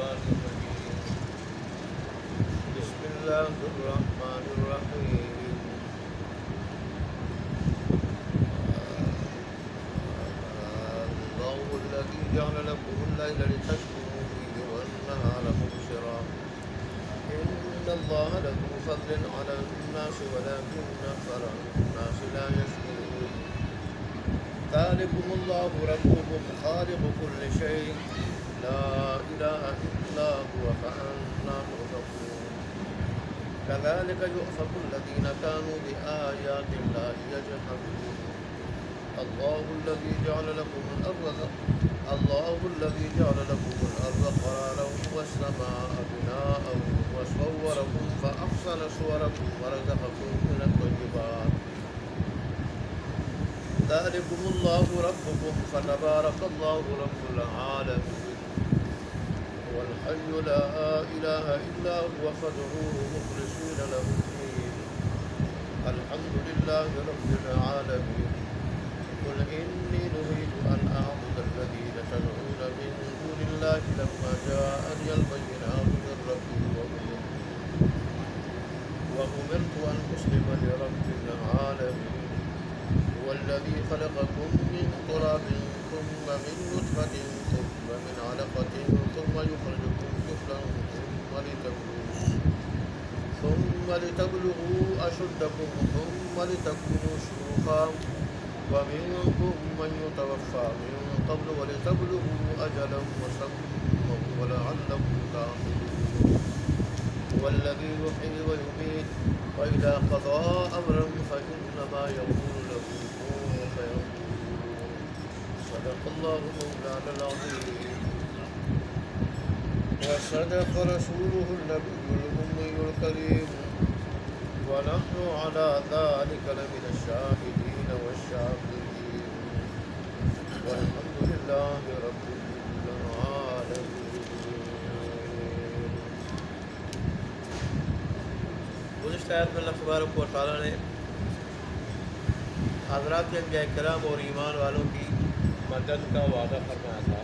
الشيطان الرجيم بسم الله الرحمن الرحيم الله الذي جعل لكم الليل لتسكنوا فيه والنهار مبصرا إن الله لذو فضل على الناس ولكن أكثر الناس لا يشكرون ذلكم الله ربكم خالق كل شيء لا إله إلا هو فأنا تؤفكون كذلك يؤفك الذين كانوا بآيات الله يجحدون الله الذي جعل لكم الأرض قرارا والسماء بناء وصوركم فأحسن صوركم ورزقكم من الطيبات ذلكم الله ربكم فتبارك الله رب العالمين هو الحي لا إله إلا هو فادعوه مخلصين له الدين الحمد لله رب العالمين قل إني نهيت أن أعبد الذين تدعون من دون الله لما جاءني البينات من ربي وأمرت أن أسلم لرب العالمين هو الذي خلقكم من تراب ثم من نطفة ثم من علقة ثم يخرجكم طفلا ثم لتبلغوا أشدكم ثم لتكونوا شيوخا ومنكم من يتوفى من قبل ولتبلغوا أجلا مسمى ولعلكم تعقلون هو الذي يحيي ويميت وإذا قضى أمرا فإنما يقول له كن فيكون صدق الله مولانا العظيم وصدق رسوله النبي الأمي الكريم ونحن على ذلك لمن الشاهدين والشاكرين والحمد لله رب العالمين. گزشتہ آیت میں اللہ تبارک و تعالیٰ نے حضرات انبیاء کرام اور ایمان والوں کی مدد کا وعدہ فرمایا تھا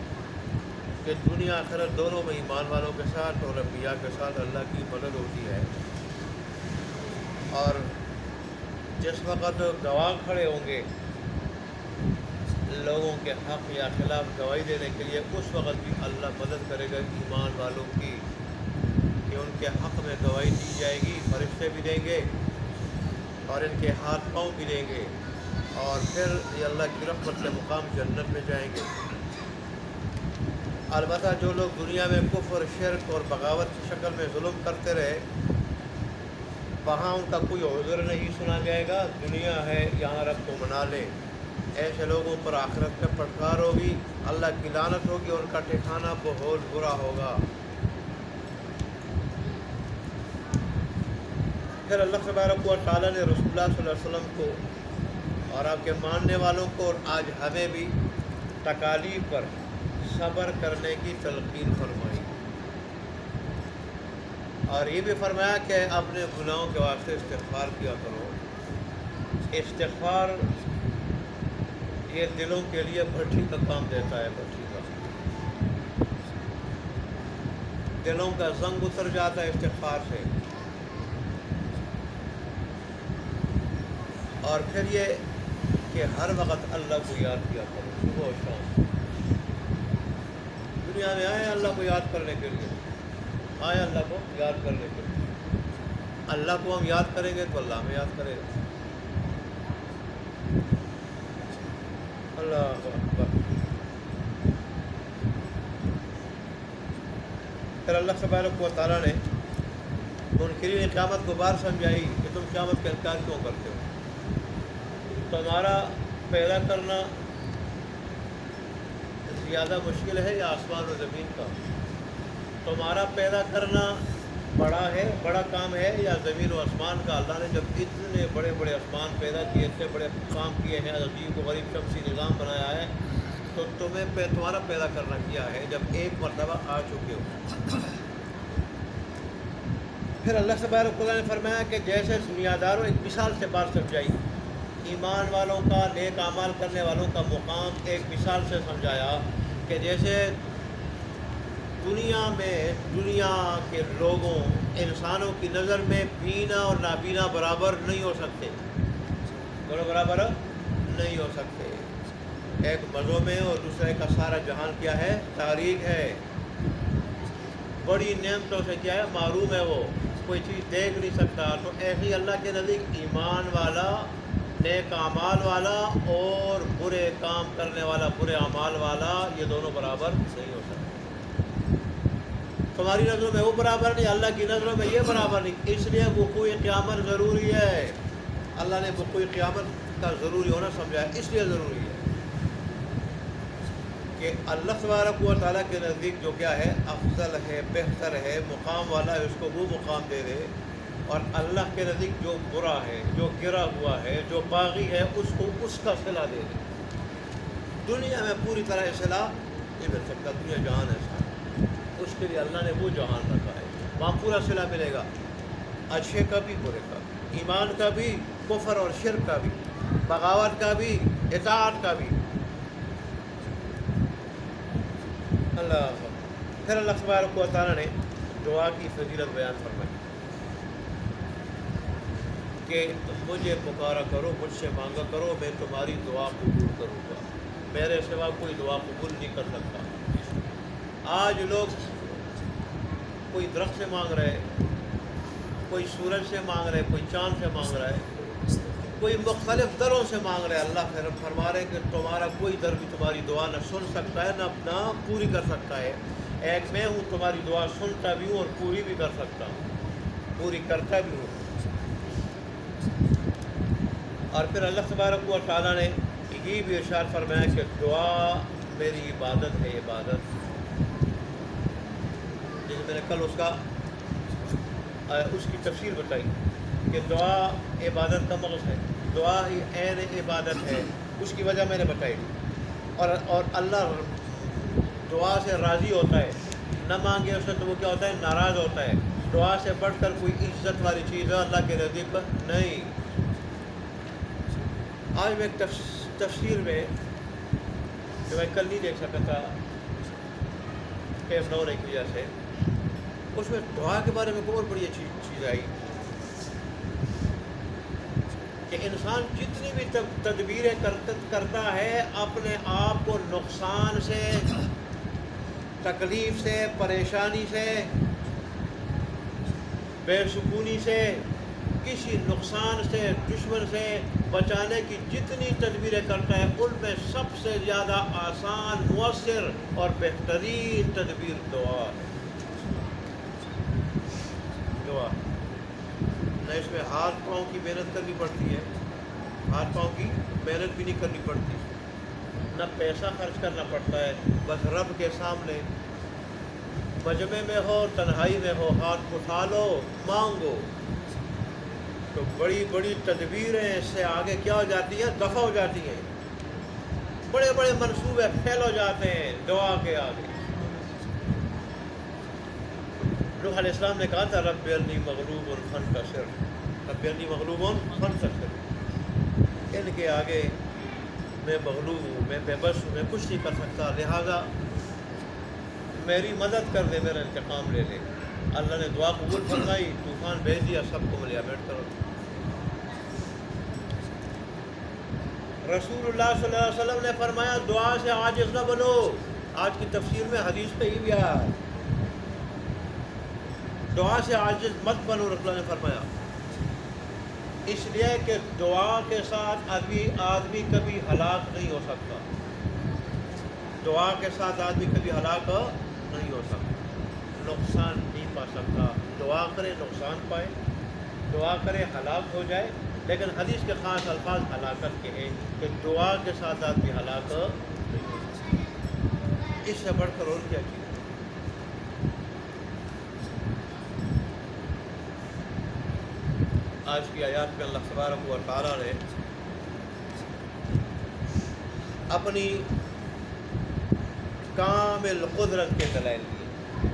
کہ دنیا آخرت دونوں میں ایمان والوں کے ساتھ اور انبیاء کے ساتھ اللہ کی مدد ہوتی ہے، اور جس وقت گواہ کھڑے ہوں گے لوگوں کے حق یا خلاف گواہی دینے کے لیے، اس وقت بھی اللہ مدد کرے گا ایمان والوں کی کہ ان کے حق میں گواہی دی جائے گی، فرشتے بھی دیں گے اور ان کے ہاتھ پاؤں بھی دیں گے، اور پھر یہ اللہ کی رحمت سے مقام جنت میں جائیں گے۔ البتہ جو لوگ دنیا میں کفر، شرک اور بغاوت کی شکل میں ظلم کرتے رہے، وہاں ان کا کوئی عذر نہیں سنا جائے گا، دنیا ہے یہاں رب کو منا لے۔ ایسے لوگوں پر آخرت میں پھٹکار ہوگی، اللہ کی لعنت ہوگی، اور ان کا ٹھکانہ بہت برا ہوگا۔ پھر اللہ تبارک و تعالیٰ نے رسول اللہ صلی اللہ علیہ وسلم کو اور آپ کے ماننے والوں کو اور آج ہمیں بھی تکالیف پر صبر کرنے کی تلقین فرمائی، اور یہ بھی فرمایا کہ اپنے گناہوں کے واسطے استغفار کیا کرو۔ استغفار یہ دلوں کے لیے بھٹی کا کام دیتا ہے، بھٹی کا دلوں کا زنگ اتر جاتا ہے استغفار سے۔ اور پھر یہ کہ ہر وقت اللہ کو یاد کیا کرو، صبح و شام۔ دنیا میں آئے اللہ کو یاد کرنے کے لیے، آئے اللہ کو یاد کرنے کے لیے۔ اللہ کو ہم یاد کریں گے تو اللہ ہمیں یاد کرے گا۔ اللہ اکبر۔ پھر اللہ تبارک و تعالیٰ نے منکرین قیامت کو بار سمجھائی کہ تم قیامت کا انکار کیوں کرتے ہو؟ تمہارا پیدا کرنا زیادہ مشکل ہے یا آسمان و زمین کا؟ تمہارا پیدا کرنا بڑا کام ہے یا زمین و آسمان کا؟ اللہ نے جب اتنے بڑے بڑے آسمان پیدا کیے، اتنے بڑے کام کیے ہیں، عجیب و غریب شمسی نظام بنایا ہے، تو تمہارا پیدا کرنا کیا ہے جب ایک مرتبہ آ چکے ہو؟ پھر اللہ تبارک و تعالیٰ نے فرمایا کہ جیسے دنیا داروں ایک مثال سے بات سمجھائی، ایمان والوں کا، نیک اعمال کرنے والوں کا مقام ایک مثال سے سمجھایا کہ جیسے دنیا کے لوگوں انسانوں کی نظر میں بینا اور نابینا برابر نہیں ہو سکتے، دونوں برابر نہیں ہو سکتے۔ ایک مزوں میں اور دوسرے کا سارا جہان کیا ہے؟ تاریک ہے، بڑی نعمتوں سے کیا ہے؟ محروم ہے، وہ کوئی چیز دیکھ نہیں سکتا۔ تو ایسے ہی اللہ کے نزدیک ایمان والا، نیک اعمال والا اور برے کام کرنے والا، برے اعمال والا، یہ دونوں برابر نہیں ہو سکتے۔ تمہاری نظروں میں وہ برابر نہیں، اللہ کی نظروں میں یہ برابر نہیں، اس لیے وقوع قیامت ضروری ہے۔ اللہ نے وقوع قیامت کا ضروری ہونا سمجھا ہے، اس لیے ضروری ہے کہ اللہ تبارک و تعالیٰ کے نزدیک جو کیا ہے؟ افضل ہے، بہتر ہے، مقام والا ہے، اس کو وہ مقام دے دے، اور اللہ کے نزدیک جو برا ہے، جو گرا ہوا ہے، جو باغی ہے، اس کو اس کا صلہ دے دے۔ دنیا میں پوری طرح صلہ نہیں مل سکتا، دنیا جہان ہے سارا، اس کے لیے اللہ نے وہ جہان رکھا ہے، وہاں پورا صلہ ملے گا، اچھے کا بھی برے کا بھی، ایمان کا بھی، کفر اور شرک کا بھی، بغاوت کا بھی، اطاعت کا بھی۔ پھر اللہ تبارک و تعالیٰ نے دعا کی فضیلت بیان فرمائی کہ مجھے پکارا کرو، مجھ سے مانگا کرو، میں تمہاری دعا قبول کروں گا، میرے سوا کوئی دعا قبول نہیں کر سکتا۔ آج لوگ کوئی درخت سے مانگ رہے، کوئی سورج سے مانگ رہے، کوئی چاند سے مانگ رہا ہے، کوئی مختلف دروں سے مانگ رہے۔ اللہ پھر فرما رہے کہ تمہارا کوئی در بھی تمہاری دعا نہ سن سکتا ہے، نہ پوری کر سکتا ہے۔ ایک میں ہوں، تمہاری دعا سنتا بھی ہوں اور پوری بھی کر سکتا ہوں، پوری کرتا بھی ہوں۔ اور پھر اللہ تبارک و تعالیٰ نے یہ بھی ارشاد فرمایا کہ دعا میری عبادت ہے، عبادت، جیسے میں نے کل اس کی تفسیر بتائی کہ دعا عبادت کا مغز ہے، دعا ہی عین عبادت ہے، اس کی وجہ میں نے بتائی۔ اور اللہ دعا سے راضی ہوتا ہے، نہ مانگے اس سے تو وہ کیا ہوتا ہے؟ ناراض ہوتا ہے۔ دعا سے بڑھ کر کوئی عزت والی چیز ہے اللہ کے نزدیک نہیں۔ آج میں ایک تفسیر میں جو میں کل نہیں دیکھ سکا تھا ٹائم نہ ہونے کی وجہ سے، اس میں دعا کے بارے میں بہت بڑی اچھی چیز آئی کہ انسان جتنی بھی تدبیریں کرتا ہے اپنے آپ کو نقصان سے، تکلیف سے، پریشانی سے، بے سکونی سے، کسی نقصان سے، دشمن سے بچانے کی جتنی تدبیریں کرتا ہے، ان میں سب سے زیادہ آسان، مؤثر اور بہترین تدبیر دعا ہے۔ دعا نہ اس میں ہاتھ پاؤں کی محنت کرنی پڑتی ہے، ہاتھ پاؤں کی محنت بھی نہیں کرنی پڑتی، نہ پیسہ خرچ کرنا پڑتا ہے، بس رب کے سامنے مجمع میں ہو، تنہائی میں ہو، ہاتھ اٹھا لو، مانگو۔ تو بڑی بڑی تدبیریں اس سے آگے کیا ہو جاتی ہیں؟ دفع ہو جاتی ہیں، بڑے بڑے منصوبے پھیل ہو جاتے ہیں دعا کے آگے۔ نوح علیہ السلام نے کہا تھا رب انی مغلوب فانتصر، رب انی مغلوب فانتصر، ان کے آگے میں مغلوب ہوں، میں بے بس ہوں، میں کچھ نہیں کر سکتا، لہٰذا میری مدد کر دے، میرا انتقام لے لے۔ اللہ نے دعا قبول فرمائی، طوفان بھیج دیا، سب کو ملیا بیٹھ کرو۔ رسول اللہ صلی اللہ علیہ وسلم نے فرمایا دعا سے عاجز نہ بنو، آج کی تفسیر میں حدیث پہ ہی بھی آیا، دعا سے عاجز مت بنو، رسول اللہ نے فرمایا، اس لیے کہ دعا کے ساتھ آدمی کبھی ہلاک نہیں ہو سکتا، دعا کے ساتھ آدمی کبھی ہلاک نہیں ہو سکتا، نقصان نہیں پا سکتا۔ دعا کرے نقصان پائے، دعا کرے ہلاک ہو جائے، لیکن حدیث کے خاص الفاظ ہلاکت کے ہیں کہ دعا کے ساتھ آدمی ہلاک نہیں ہو سکتا، اس سے بڑھ کر اور کیا چیز۔ آج کی آیات میں اللہ تبارک و تعالیٰ نے اپنی کامل قدرت کے دلائل دیے،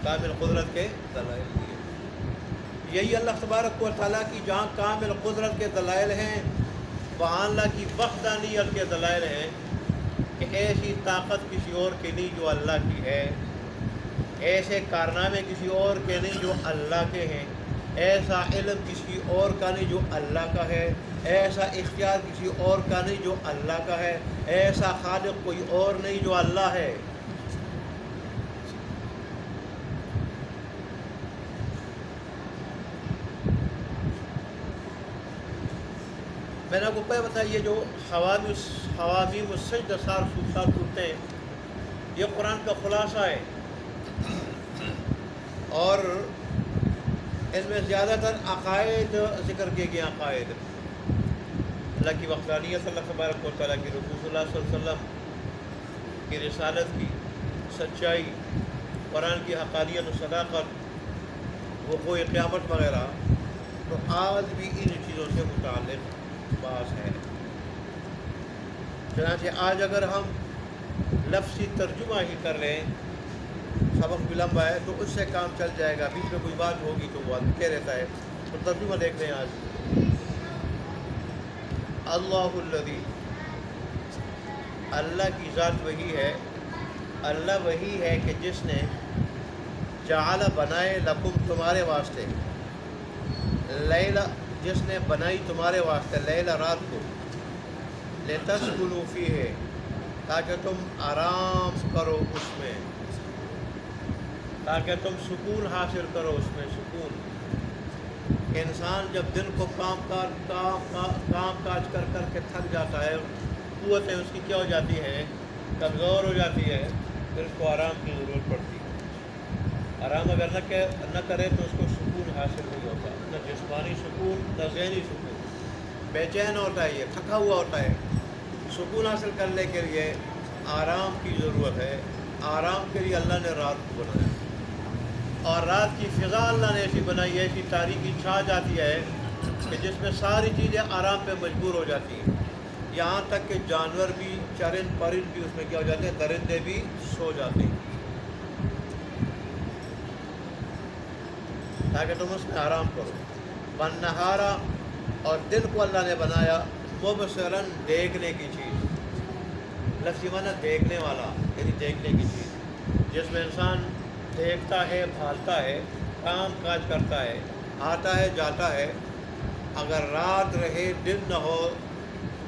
کامل قدرت کے دلائل دیے۔ یہی اللہ تبارک و تعالیٰ کی جہاں کامل قدرت کے دلائل ہیں، وہاں اللہ کی وحدانیت کے دلائل ہیں کہ ایسی طاقت کسی اور کی نہیں جو اللہ کی ہے، ایسے کارنامے کسی اور کے نہیں جو اللہ کے ہیں، ایسا علم کسی اور کا نہیں جو اللہ کا ہے، ایسا اختیار کسی اور کا نہیں جو اللہ کا ہے، ایسا خالق کوئی اور نہیں جو اللہ ہے۔ میں نے آپ کو پہلے بتایا یہ جو حوامیم السجدہ سات صورتیں ہیں، یہ قرآن کا خلاصہ ہے، اور ان میں زیادہ تر عقائد ذکر کیے گئے، عقائد اللہ کی وحدانیت، اللہ تبارک و تعالیٰ کی رسول اللہ صلی اللہ علیہ وسلم کی رسالت کی سچائی، قرآن کی حقانیت و صداقت، وقوع قیامت وغیرہ۔ تو آج بھی ان چیزوں سے متعلق بات ہے۔ چنانچہ آج اگر ہم لفظی ترجمہ ہی کر لیں، سبق بھی لمبا ہے تو اس سے کام چل جائے گا، بیچ میں کوئی بات ہوگی تو وہ کہہ رہتا ہے، تو ترجمہ دیکھ لیں آج۔ اللہ الذی، اللہ کی ذات وہی ہے، اللہ وہی ہے کہ جس نے جعل بنائے لکم تمہارے واسطے، لیلہ جس نے بنائی تمہارے واسطے، لیلہ رات کو، لتسکنوا فیہ تاکہ تم آرام کرو اس میں، تاکہ تم سکون حاصل کرو اس میں، سکون۔ انسان جب دن کو کام کاج کر کر کے تھک جاتا ہے، قوتیں اس کی کیا ہو جاتی ہیں، کمزور ہو جاتی ہے، پھر اس کو آرام کی ضرورت پڑتی ہے۔ آرام اگر نہ کرے تو اس کو سکون حاصل نہیں ہوتا، نہ جسمانی سکون نہ ذہنی سکون، بے چین ہوتا ہے، یہ تھکا ہوا ہوتا ہے۔ سکون حاصل کرنے کے لیے آرام کی ضرورت ہے۔ آرام کے لیے اللہ نے رات کو بنایا، اور رات کی فضا اللہ نے ایسی بنائی ہے، ایسی تاریکی چھا جاتی ہے کہ جس میں ساری چیزیں آرام پہ مجبور ہو جاتی ہیں، یہاں تک کہ جانور بھی، چرند پرند بھی اس میں کیا ہو جاتے ہیں، درندے بھی سو جاتے ہیں، تاکہ تم اس میں آرام کرو۔ والنہارا، اور دن کو اللہ نے بنایا مبصراً، دیکھنے کی چیز، لفظی معنی دیکھنے والا، یعنی دیکھنے کی چیز، جس میں انسان دیکھتا ہے، بھالتا ہے، کام کاج کرتا ہے، آتا ہے، جاتا ہے۔ اگر رات رہے، دن نہ ہو،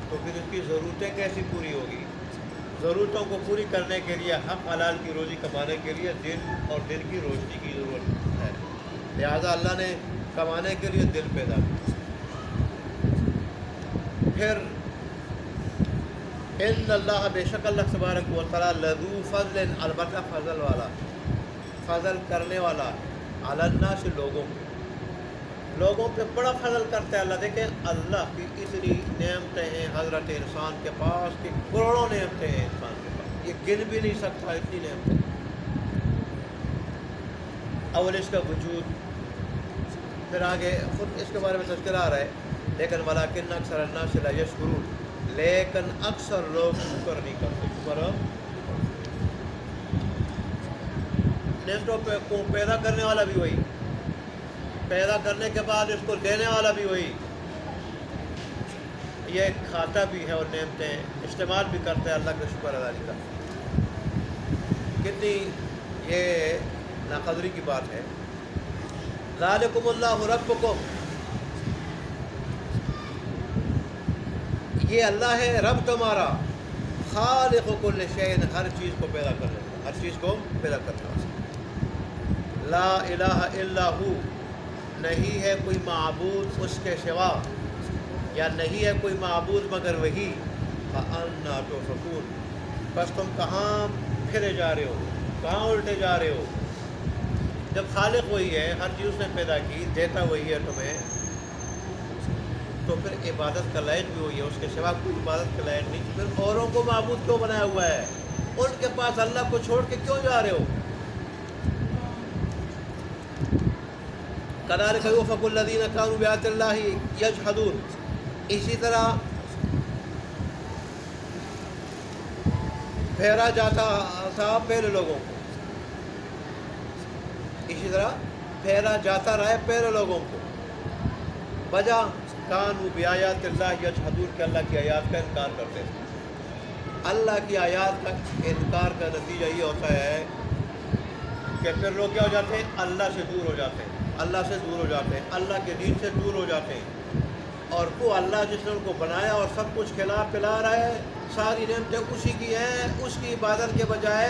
تو پھر اس کی ضرورتیں کیسی پوری ہوگی؟ ضرورتوں کو پوری کرنے کے لیے، حق حلال کی روزی کمانے کے لیے دن اور دن کی روشنی کی ضرورت ہے، لہذا اللہ نے کمانے کے لیے دن پیدا کیا۔ پھر ان اللہ، بے شک اللہ تبارک و تعالیٰ، لذو فضل، البتہ فضل والا، فضل کرنے والا، علی الناس، لوگوں پہ بڑا فضل کرتا ہے اللہ۔ دیکھیں اللہ کی اتنی نعمتیں ہیں حضرت انسان کے پاس، کہ کروڑوں نعمتیں ہیں انسان کے پاس، یہ گن بھی نہیں سکتا اتنی نعمتیں۔ اول اس کا وجود، پھر آگے خود اس کے بارے میں تذکرہ آ رہا ہے، لیکن ولکن اکثر الناس لا یشکرون، لیکن اکثر لوگ شکر نہیں کرتے۔ شکر نعمتوں کو پیدا کرنے والا بھی وہی، پیدا کرنے کے بعد اس کو دینے والا بھی وہی، یہ کھاتا بھی ہے اور نعمتیں استعمال بھی کرتا ہے، اللہ کا شکر ادا نہیں کرتا۔ کتنی یہ ناقدری کی بات ہے۔ ذالکم اللہ ربکم، یہ اللہ ہے رب تمہارا، خالق کل شیء، ہر چیز کو پیدا کرنے والا، ہر چیز کو پیدا کرنے والا۔ لا الہ الا ہو، نہیں ہے کوئی معبود اس کے سوا، یا نہیں ہے کوئی معبود مگر وہی۔ فأنا تؤفکون، بس تم کہاں پھرے جا رہے ہو، کہاں الٹے جا رہے ہو؟ جب خالق وہی ہے، ہر چیز اس نے پیدا کی، دیتا وہی ہے تمہیں، تو پھر عبادت کا لائق بھی وہی ہے، اس کے سوا کوئی عبادت کا لائق نہیں۔ پھر اوروں کو معبود کیوں بنایا ہوا ہے؟ ان کے پاس اللہ کو چھوڑ کے کیوں جا رہے ہو؟ کذالک یؤفک الذین کانوا بآیات اللہ یجحدون، اسی طرح پھیرا جاتا تھا پہلے لوگوں کو، اسی طرح پھیرا جاتا رہے پہلے لوگوں کو، وجہ کانوا بآیات اللہ یجحدون، کہ اللہ کی آیات کا انکار کرتے تھے۔ اللہ کی آیات کا انکار کا نتیجہ یہ ہوتا ہے کہ پھر لوگ کیا ہو جاتے ہیں؟ اللہ سے دور ہو جاتے ہیں، اللہ سے دور ہو جاتے ہیں، اللہ کے دین سے دور ہو جاتے ہیں۔ اور وہ اللہ جس نے ان کو بنایا اور سب کچھ کھلا پلا رہا ہے، ساری نعمتیں اسی کی ہیں، اس کی عبادت کے بجائے،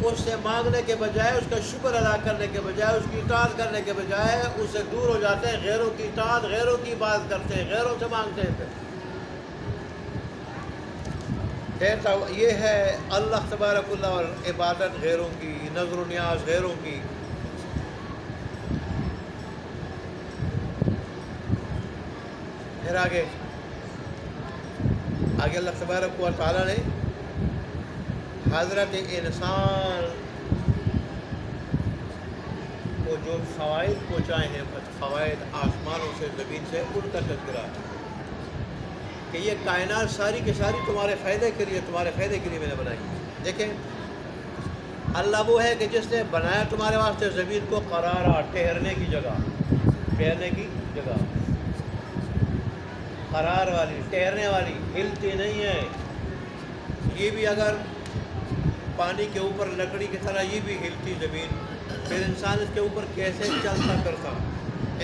اس سے مانگنے کے بجائے، اس کا شکر ادا کرنے کے بجائے، اس کی اطاعت کرنے کے بجائے اس سے دور ہو جاتے ہیں، غیروں کی اطاعت، غیروں کی عبادت کرتے ہیں، غیروں سے مانگتے ہیں۔ پھر یہ ہے اللہ تبارک اللہ اور عبادت غیروں کی، نظر و نیاز غیروں کی۔ پھر آگے اللہ تبارک و تعالیٰ نے حضرت انسان کو جو فوائد پہنچائے ہیں، فوائد آسمانوں سے، زمین سے، ان کا تذکرہ ہے کہ یہ کائنات ساری کی ساری تمہارے فائدے کے لیے، تمہارے فائدے کے لیے میں نے بنائی۔ دیکھیں اللہ وہ ہے کہ جس نے بنایا تمہارے واسطے زمین کو قرار، ٹھہرنے کی جگہ، ٹھہرنے کی جگہ، قرار والی، ٹھہرنے والی، ہلتی نہیں ہے۔ یہ بھی اگر پانی کے اوپر لکڑی کی طرح یہ بھی ہلتی زمین، پھر انسان اس کے اوپر کیسے چلتا کرتا؟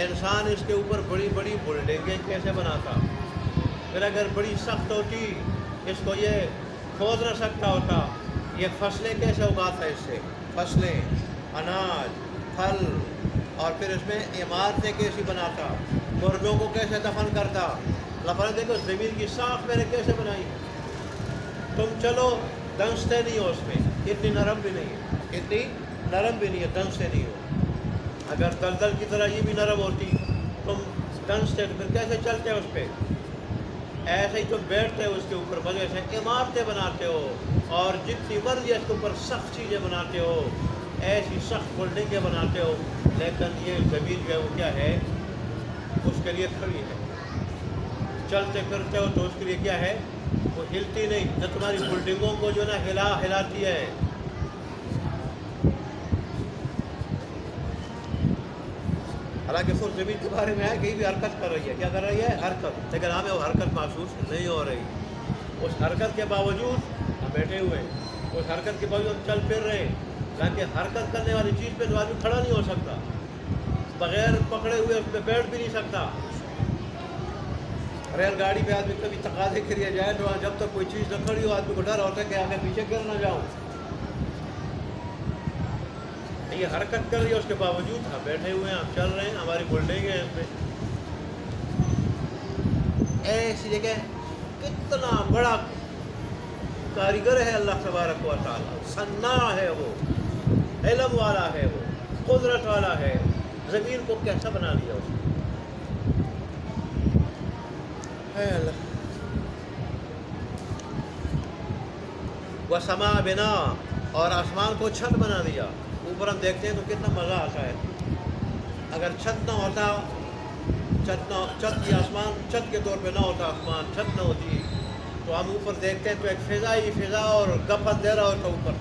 انسان اس کے اوپر بڑی بڑی بلڈنگیں کیسے بناتا؟ پھر اگر بڑی سخت ہوتی، اس کو یہ کھود نہ سکتا ہوتا، یہ فصلیں کیسے اگاتا اس سے؟ فصلیں، اناج، پھل، اور پھر اس میں عمارتیں کیسی بناتا، مردوں کو کیسے دفن کرتا؟ لفظ دیکھو زمین کی ساخت میں نے کیسے بنائی۔ تم چلو دنستے نہیں ہو، اس میں اتنی نرم بھی نہیں ہے، اتنی نرم بھی نہیں ہے، دنستے نہیں ہو۔ اگر دلدل کی طرح یہ بھی نرم ہوتی، تم دنستے تو پھر کیسے چلتے ہو اس پہ؟ ایسے ہی تم بیٹھتے ہو اس کے اوپر، مزے سے عمارتیں بناتے ہو، اور جتنی مرضی اس کے اوپر سخت چیزیں بناتے ہو، ایسی سخت بلڈنگیں بناتے ہو، لیکن یہ زمین جو ہے وہ کیا ہے؟ اس کے لیے کھڑی ہے۔ چلتے پھرتے ہو تو اس کے لیے کیا ہے؟ وہ ہلتی نہیں، نہ تمہاری بلڈنگوں کو جو نا ہلاتی ہے۔ حالانکہ خود زمین کے بارے میں ہے کہ یہ بھی حرکت کر رہی ہے، کیا کر رہی ہے؟ حرکت، لیکن ہمیں وہ حرکت محسوس نہیں ہو رہی۔ اس حرکت کے باوجود ہم بیٹھے ہوئے، اس حرکت کے باوجود ہم چل پھر رہے، لیکن حرکت کرنے والی چیز پہ تو آدمی کھڑا نہیں ہو سکتا، بغیر پکڑے ہوئے اس پہ بیٹھ بھی نہیں سکتا۔ ریل گاڑی پہ آدمی کبھی تقاضے کے لیے جائے تو جب تک کوئی چیز نہ کھڑی ہو، آدمی کو ڈر ہوتا ہے کہ آگے پیچھے گر نہ جاؤں۔ یہ حرکت کر رہی ہے، اس کے باوجود ہم بیٹھے ہوئے ہیں، ہم چل رہے ہیں، ہماری بلڈنگیں ہیں اس پہ۔ ایسی جگہ کتنا بڑا کاریگر ہے اللہ تبارک و تعالیٰ، صناع ہے وہ، علم والا ہے وہ، قدرت والا ہے۔ زمین کو کیسا بنا دیا اس نے؟ وَسَمَا بِنَا، اور آسمان کو چھت بنا دیا۔ اوپر ہم دیکھتے ہیں تو کتنا مزہ آتا ہے۔ اگر چھت نہ ہوتا، چھت کی آسمان چھت کے طور پہ نہ ہوتا، آسمان چھت نہ ہوتی، تو ہم اوپر دیکھتے ہیں تو ایک فضا اور گپ اندھیرا ہوتا اوپر،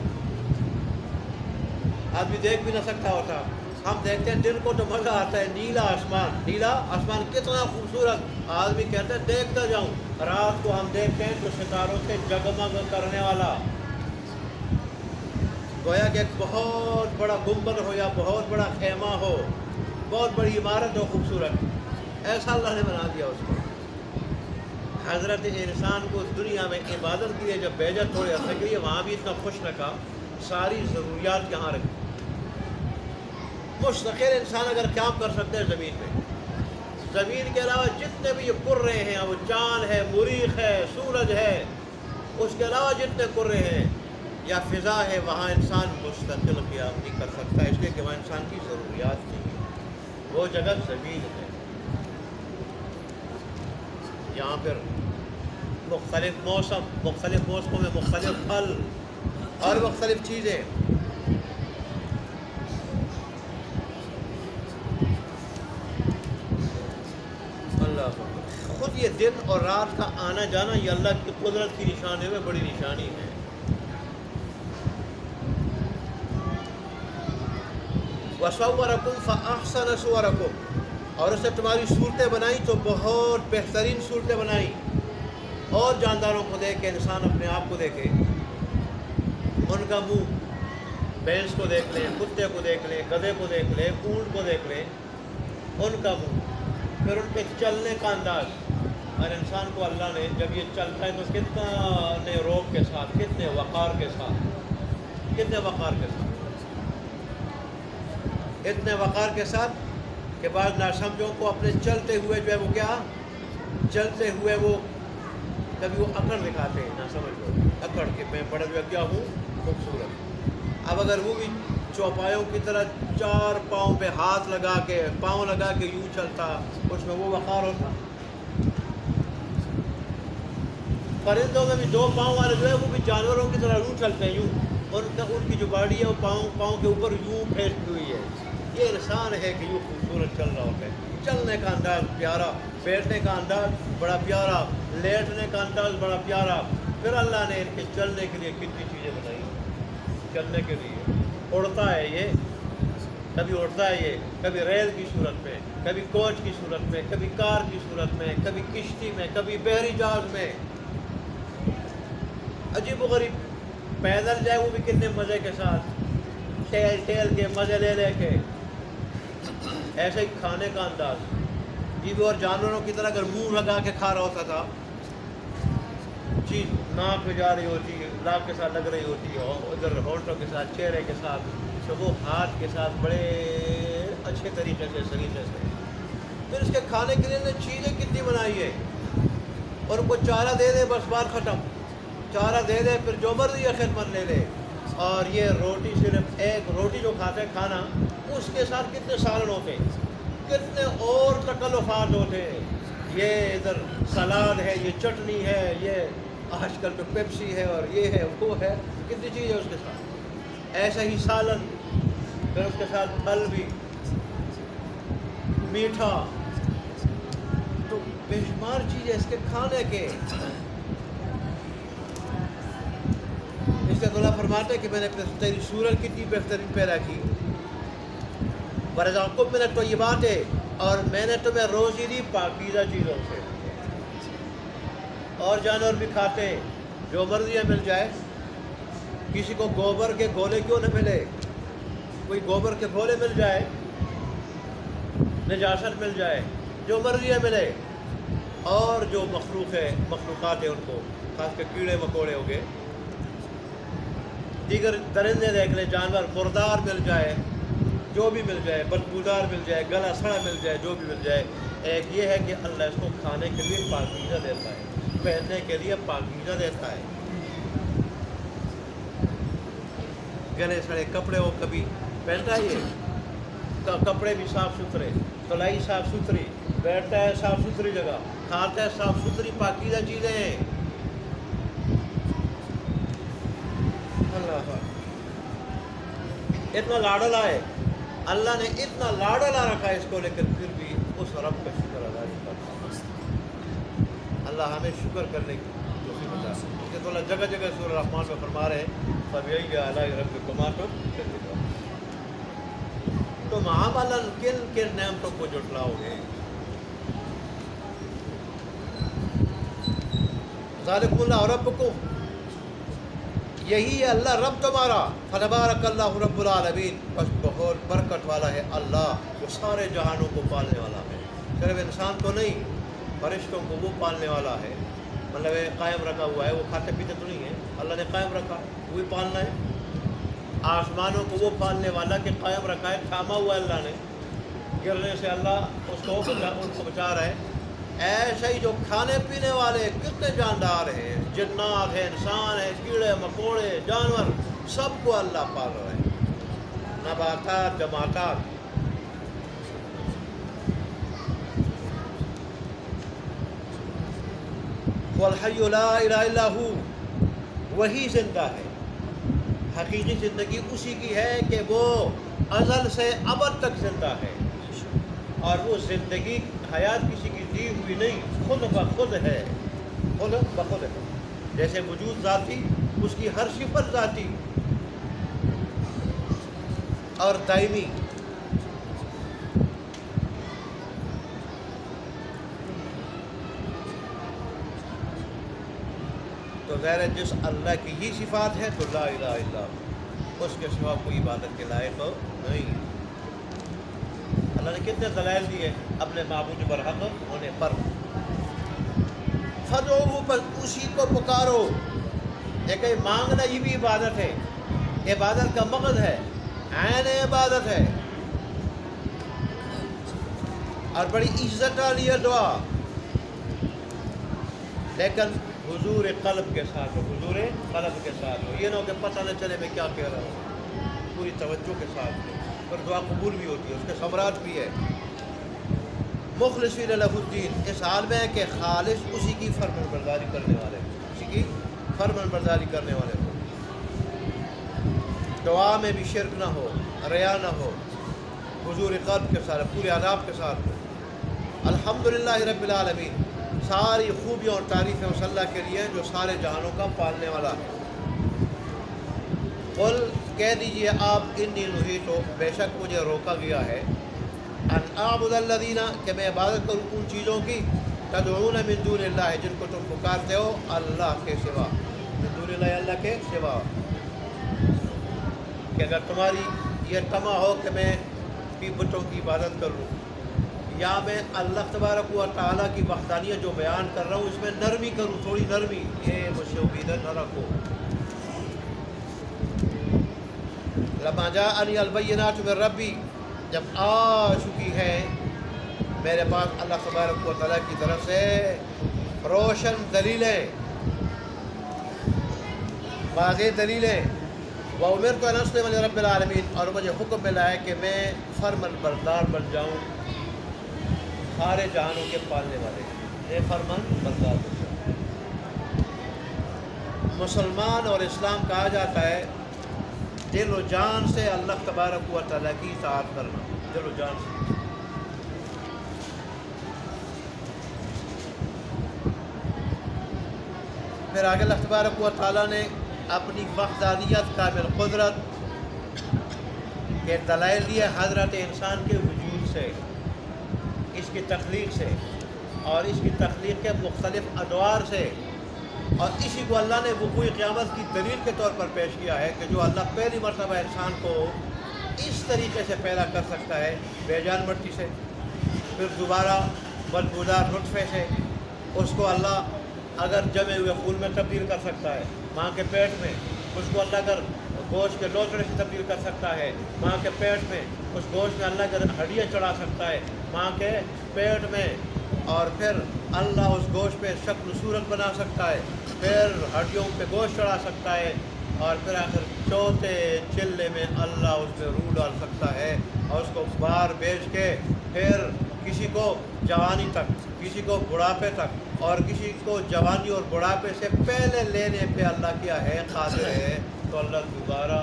آدمی دیکھ بھی نہ سکتا ہوتا۔ ہم دیکھتے ہیں دن کو تو مزہ آتا ہے، نیلا آسمان کتنا خوبصورت، آدمی کہتے ہیں دیکھتا جاؤں۔ رات کو ہم دیکھتے ہیں تو ستاروں سے جگمگ کرنے والا، گویا کہ ایک بہت بڑا گنبد ہو یا بہت بڑا خیمہ ہو، بہت بڑی عمارت ہو خوبصورت، ایسا اللہ نے بنا دیا اس کو۔ حضرت انسان کو دنیا میں عبادت کے لیے جب بھیجا تھوڑے عرصے کے لیے، وہاں بھی اتنا خوش رکھا، ساری ضروریات یہاں رکھی۔ مستقل انسان اگر کام کر سکتے ہیں زمین میں، زمین کے علاوہ جتنے بھی یہ کرے ہیں، وہ چاند ہے، مریخ ہے، سورج ہے، اس کے علاوہ جتنے کرے ہیں یا فضا ہے، وہاں انسان مستقل قیام نہیں کر سکتا، اس لیے کہ وہاں انسان کی ضروریات نہیں ہے، وہ جگہ زمین ہے۔ یہاں پر مختلف موسموں میں مختلف پھل اور مختلف چیزیں۔ اللہ خود یہ دن اور رات کا آنا جانا، یہ اللہ کی قدرت کی نشانی میں بڑی نشانی ہے۔ وَصَوَّرَكُمْ فَأَحْسَنَ صُوَرَكُمْ، اور اس نے تمہاری صورتیں بنائی تو بہت بہترین صورتیں بنائی۔ اور جانداروں کو دیکھ کے انسان اپنے آپ کو دیکھے، ان کا منہ بھینس کو دیکھ لیں، کتے کو دیکھ لیں، گدھے کو دیکھ لیں، اونٹ کو دیکھ لیں، ان کا منہ، پھر ان کے چلنے کا انداز۔ اور انسان کو اللہ نے جب یہ چلتا ہے تو کتنے روب کے ساتھ، کتنے وقار کے ساتھ، کتنے وقار کے ساتھ، اتنے وقار کے ساتھ کہ بعض ناسمجھوں کو اپنے چلتے ہوئے جو ہے وہ کیا، چلتے ہوئے وہ کبھی وہ اکڑ دکھاتے ہیں، نہ سمجھ لو اکڑ کہ میں بڑا جو کیا ہوں، خوبصورت۔ اب اگر وہ بھی چوپایوں کی طرح چار پاؤں پہ ہاتھ لگا کے، پاؤں لگا کے یوں چلتا، اس میں وہ وقار ہوتا۔ پرندوں میں بھی دو پاؤں والے جو ہے وہ بھی جانوروں کی طرح یوں چلتے ہیں، یوں، ان کی جو باڈی ہے وہ پاؤں کے اوپر یوں پھیلتی ہوئی ہے۔ یہ انسان ہے کہ یوں خوبصورت چل رہا ہوتا ہے، چلنے کا انداز پیارا، بیٹھنے کا انداز بڑا پیارا، لیٹنے کا انداز بڑا پیارا۔ پھر اللہ نے ان کے چلنے کے لیے کتنی چیزیں بنائی، چلنے کے لیے۔ اڑتا ہے یہ، کبھی اڑتا ہے یہ، کبھی ریل کی صورت میں، کبھی کوچ کی صورت میں، کبھی کار کی صورت میں، کبھی کشتی میں، کبھی بحری جہاز میں، عجیب و غریب۔ پیدل جائے وہ بھی کتنے مزے کے ساتھ، ٹہل کے مزے لے لے کے۔ ایسے ہی کھانے کا انداز، یہ بھی اور جانوروں کی طرح اگر منہ لگا کے کھا رہا ہوتا تھا، چیز ناک میں جا رہی ہوتی ہے، ناک کے ساتھ لگ رہی ہوتی ہے، اور ادھر ہونٹوں کے ساتھ، چہرے کے ساتھ، تو وہ ہاتھ کے ساتھ بڑے اچھے طریقے سے، سلیقے سے۔ پھر اس کے کھانے کے لیے چیزیں کتنی بنائی ہے، اور ان کو چارہ دے دے بس بات ختم، چارہ دے دے پھر جو مرضی ہے خدمت لے لے۔ اور یہ روٹی، صرف ایک روٹی جو کھاتے ہیں کھانا، اس کے ساتھ کتنے سالن ہوتے ہیں، کتنے اور تکلفات ہوتے ہیں۔ یہ ادھر سلاد ہے، یہ چٹنی ہے، یہ آج کل تو پیپسی ہے، اور یہ ہے وہ ہے، کتنی چیز ہے اس کے ساتھ۔ ایسا ہی سالن، پھر اس کے ساتھ پھل بھی، میٹھا، تو بے شمار چیزیں اس کے کھانے کے۔ اس سے اللہ فرماتے کہ میں نے تیری صورت کتنی بہترین پیدا کی، وَرَزَقَكُم مِّنَ الطَّيِّبَاتِ، اور میں نے تمہیں روزی دی پاکیزہ چیزوں سے۔ اور جانور بھی کھاتے ہیں، جو مرضی مل جائے، کسی کو گوبر کے گولے کیوں نہ ملے، کوئی گوبر کے گولے مل جائے، نجاست مل جائے، جو مرضی ملے۔ اور جو مخلوقات ہیں ان کو، خاص کر کیڑے مکوڑے ہو گئے، دیگر درندے دیکھ لیں، جانور مردار مل جائے، جو بھی مل جائے، بدبودار مل جائے، گلا سڑا مل جائے، جو بھی مل جائے۔ ایک یہ ہے کہ اللہ اس کو کھانے کے لیے پاکیزہ دیتا ہے، پہننے کے لیے پاکیزہ دیتا ہے۔ گلے سڑے کپڑے وہ کبھی پہنتا ہے، یہ کپڑے بھی صاف ستھرے، کلائی صاف ستھری، بیٹھتا ہے صاف ستھری جگہ، کھاتا ہے صاف ستھری پاکیزہ چیزیں ہیں۔ اللہ اتنا لاڈلا ہے، اللہ نے اتنا لاڈلا رکھا ہے اس کو، لیکن پھر بھی اس رب کا شکر ادا نہیں کرتا۔ اللہ ہمیں شکر کرنے کی توفیق عطا فرمائے۔ اس کے تو اللہ جگہ جگہ سورہ رحمان میں فرما رہے ہیں فَبِأَيِّ آلَاءِ رَبِّكُمَا تُكَذِّبَانِ، تم عملاً کن کن نعمتوں کو جھٹلاؤ گے۔ ذَلِكُمُ اللَّهُ رَبُّكُمْ، یہی ہے اللہ رب تمہارا، فَتَبَارَكَ اللَّهُ رَبُّ الْعَالَمِينَ، بس بہت برکت والا ہے اللہ، وہ سارے جہانوں کو پالنے والا ہے، صرف انسان کو نہیں، فرشتوں کو وہ پالنے والا ہے، مطلب قائم رکھا ہوا ہے، وہ کھاتے پیتے تو نہیں ہے، اللہ نے قائم رکھا، وہی پالنا ہے۔ آسمانوں کو وہ پالنے والا کہ قائم رکھا ہے، تھاما ہوا ہے اللہ نے، گرنے سے اللہ اس کو بچا رہا ہے۔ ایسے ہی جو کھانے پینے والے کتنے جاندار ہیں، جنات ہیں، انسان ہیں، کیڑے مکوڑے، جانور، سب کو اللہ پال رہا ہے، نباتات، جماعتات۔ وَالْحَيُّ لَا إِلَهَ إِلَّا هُوَ، وہی زندہ ہے، حقیقی زندگی اسی کی ہے کہ وہ ازل سے ابد تک زندہ ہے، اور وہ زندگی حیات کسی کی دی ہوئی نہیں، خود بخود ہے، خود بخود ہے، جیسے وجود ذاتی، اس کی ہر صفت ذاتی اور دائمی۔ تو ظاہر ہے جس اللہ کی ہی صفات ہے تو لا الہ الا اللہ۔ اس کے سوا کوئی عبادت کے لائق نہیں۔ اللہ نے کتنے دلائل دیے اپنے معبود برحق ہونے پر۔ فدعوہ، پر اسی کو پکارو۔ ایک مانگنا یہ بھی عبادت ہے، عبادت کا مقصد ہے، عین عبادت ہے، اور بڑی عزت والی ہے دعا، لیکن حضور قلب کے ساتھ ہو، حضور قلب کے ساتھ ہو، یہ نہ ہو کہ پتہ نہ چلے میں کیا کہہ رہا ہوں، پوری توجہ کے ساتھ ہو، پر دعا قبول بھی ہوتی ہے، اس کے ثمرات بھی ہے۔ مخلصین لہ الدین، اس حال میں ہے کہ خالص اسی کی فرمان برداری کرنے والے، اسی کی فرمان برداری کرنے والے ہو، دعا میں بھی شرک نہ ہو، ریا نہ ہو، حضور قلب کے ساتھ، پورے آداب کے ساتھ ہو۔ الحمدللہ رب العالمین، ساری خوبیاں اور تعریفیں اس اللہ کے لیے جو سارے جہانوں کا پالنے والا ہے۔ قل، کہہ دیجئے آپ، انی نہیت، بے شک مجھے روکا گیا ہے، ان اعبد الذین، کہ میں عبادت کروں ان چیزوں کی، تدعون من دون اللہ، جن کو تم پکارتے ہو اللہ کے سوا، من دون اللہ، اللہ کے سوا، کہ اگر تمہاری یہ طمع ہو کہ میں بتوں کی عبادت کر لوں، یا میں اللہ تبارک و تعالیٰ کی وحدانیت جو بیان کر رہا ہوں اس میں نرمی کروں، تھوڑی نرمی، یہ مجھ سے امید نہ رکھو۔ لما جاءنی البینات من ربی، جب آ چکی ہے میرے پاس اللہ تبارک و تعالیٰ کی طرف سے روشن دلیلیں، واضح دلیلیں، وَأُمِرْتُ أَنْ أَسْلِمَ لِرَبِّ الْعَالَمِينَ، اور مجھے حکم ملا ہے کہ میں فرمان بردار بن جاؤں سارے جہانوں کے پالنے والے، اے فرمان بردار بن جاؤں۔ مسلمان اور اسلام کہا جاتا ہے دل و جان سے اللہ تبارک و تعالیٰ کی اطاعت کرنا، دل و جان سے۔ پھر آگے اللہ تبارک و تعالیٰ نے اپنی وحدانیت، کامل قدرت کے دلائل دیے حضرت انسان کے وجود سے، اس کی تخلیق سے، اور اس کی تخلیق کے مختلف ادوار سے، اور اسی کو اللہ نے وقوع قیامت کی دلیل کے طور پر پیش کیا ہے کہ جو اللہ پہلی مرتبہ انسان کو اس طریقے سے پیدا کر سکتا ہے، بے جان مٹی سے، پھر دوبارہ بدبودار نطفے سے، اس کو اللہ اگر جمے ہوئے خون میں تبدیل کر سکتا ہے ماں کے پیٹ میں، اس کو اللہ اگر گوشت کے لوتڑے سے تبدیل کر سکتا ہے ماں کے پیٹ میں، اس گوشت میں اللہ اگر ہڈیاں چڑھا سکتا ہے ماں کے پیٹ میں، اور پھر اللہ اس گوشت پہ شکل و صورت بنا سکتا ہے، پھر ہڈیوں پہ گوشت چڑھا سکتا ہے، اور پھر آخر چوتھے چلے میں اللہ اس میں روح ڈال سکتا ہے، اور اس کو باہر بیچ کے پھر کسی کو جوانی تک، کسی کو بڑھاپے تک، اور کسی کو جوانی اور بڑھاپے سے پہلے لینے پہ اللہ کیا ہے، قادر ہے۔ تو اللہ دوبارہ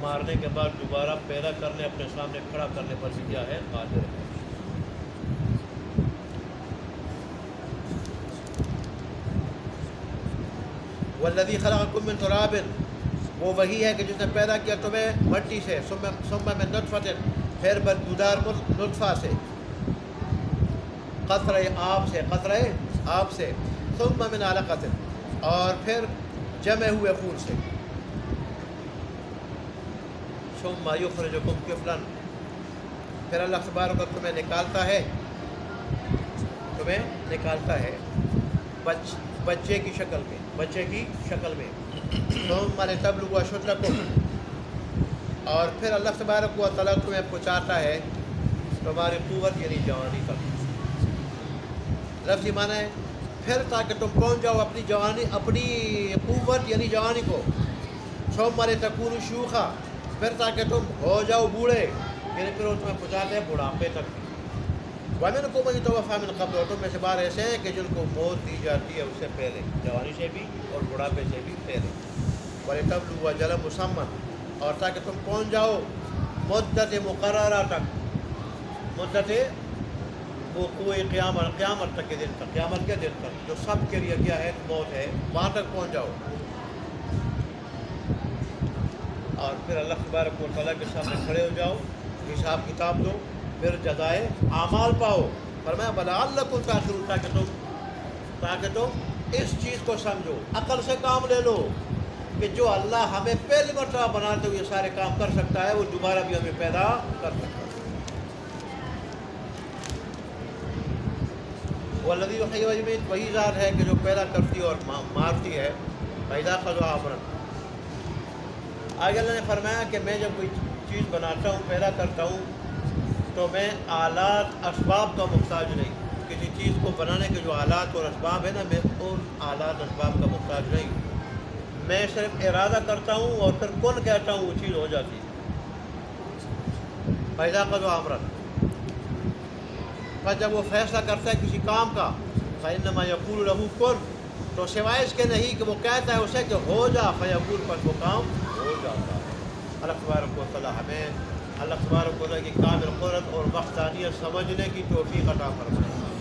مارنے کے بعد دوبارہ پیدا کرنے، اپنے سامنے کھڑا کرنے پر بھی کیا ہے، قادر ہے۔ والذی خلقکم من تراب، وہ وہی ہے کہ جس نے پیدا کیا تمہیں مٹی سے، ثم من نطفۃ، پھر بدبودار نطفہ سے، قطرہ آب سے، قطرہ آب سے، ثم من علقۃ، اور پھر جمے ہوئے خون سے، ثم یخرجکم طفلا، پھر اللہ تبارک و تعالیٰ تمہیں نکالتا ہے بچے کی شکل میں، ثم لتبلغوا اشدکم، اور پھر اللہ تبارک و تعالیٰ تمہیں پہنچاتا ہے تمہاری قوت یعنی جوانی تک۔ لفظی معنی ہے پھر تاکہ تم پہنچ جاؤ اپنی جوانی، اپنی قوت یعنی جوانی کو، ثم لتکونوا شیوخا، پھر تاکہ تم ہو جاؤ بوڑھے، یعنی پھر وہ تمہیں پہنچاتے ہیں بڑھاپے تک۔ وَمِنْكُم مَّن يُتَوَفَّىٰ مِن قَبْلُ، اور تم میں سے بار ایسے ہیں کہ جن کو موت دی جاتی ہے اس سے پہلے، جوانی سے بھی اور بڑھاپے سے بھی پہلے۔ وَلِتَبْلُغُوا أَجَلًا مُّسَمًّى، اور تاکہ تم پہنچ جاؤ مدت مقررہ تک، مدت وقوع قیامت تک کے دن تک، قیامت کے دن تک جو سب کے لیے کیا ہے، موت ہے، وہاں تک پہنچ جاؤ، اور پھر اللہ تبارک و تعالیٰ کے سامنے کھڑے ہو جاؤ، حساب کتاب دو، پھر جزائے اعمال پاؤ۔ فرمایا بلعلکم تعقلون، تاکہ تم اس چیز کو سمجھو، عقل سے کام لے لو کہ جو اللہ ہمیں پہلی مرتبہ بناتے ہوئے یہ سارے کام کر سکتا ہے وہ دوبارہ بھی ہمیں پیدا کر سکتا ہے. والذی یحیی ویمیت، وہی ذات ہے کہ جو پیدا کرتی اور مارتی ہے. فإذا قضى أمرا، آگے اللہ نے فرمایا کہ میں جب کوئی چیز بناتا ہوں، پیدا کرتا ہوں، تو میں آلات اسباب کا محتاج نہیں. کسی چیز کو بنانے کے جو آلات اور اسباب ہیں نا، میں ان آلات اسباب کا محتاج نہیں. میں صرف ارادہ کرتا ہوں اور پھر کون کہتا ہوں وہ چیز ہو جاتی ہے. فإذا قضى أمرا، پر جب وہ فیصلہ کرتا ہے کسی کام کا، فإنما يقول له كن، تو سوائے اس کے نہیں کہ وہ کہتا ہے اسے کہ ہو جا، فیقول، پر وہ کام ہو جاتا ہے. اللہ تبارک و تعالی ہمیں اللہ تبارک و تعالی کی کامل قدرت اور وحدانیت سمجھنے کی توفیق عطا فرمائے.